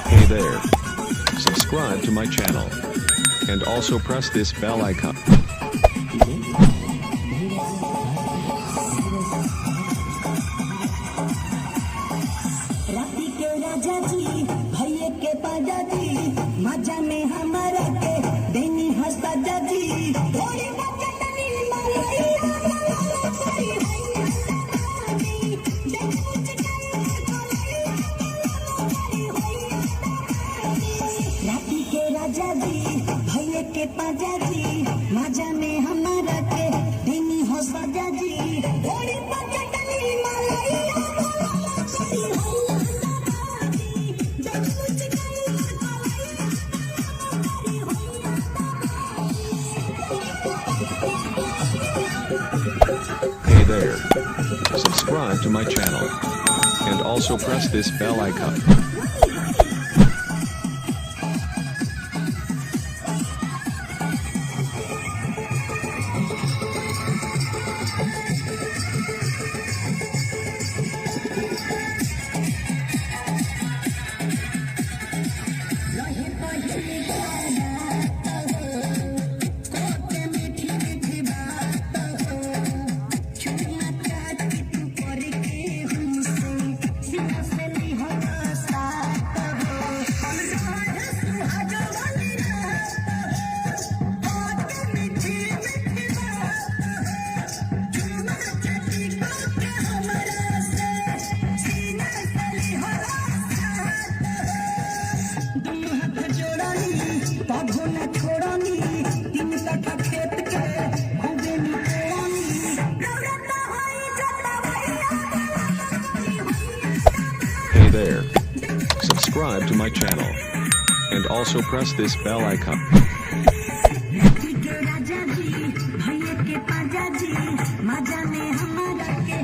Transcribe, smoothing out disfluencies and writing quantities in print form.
Hey there. Subscribe to my channel. And also press this bell icon. राती के राजा जी भैया के पाजा जी मजा में हमारा के देनी हंसा जी थोड़ी बचतनी मलैया राती के राजा जी भैया के पाजा जी मजा में हमारा के देनी हंसा जी थोड़ी बचतनी मलैया Hey there. Subscribe to my channel. And also press this bell icon. Hey there. Subscribe to my channel. And also press this bell icon. राजा जी भैया के पाजा जी मजा में हमारा के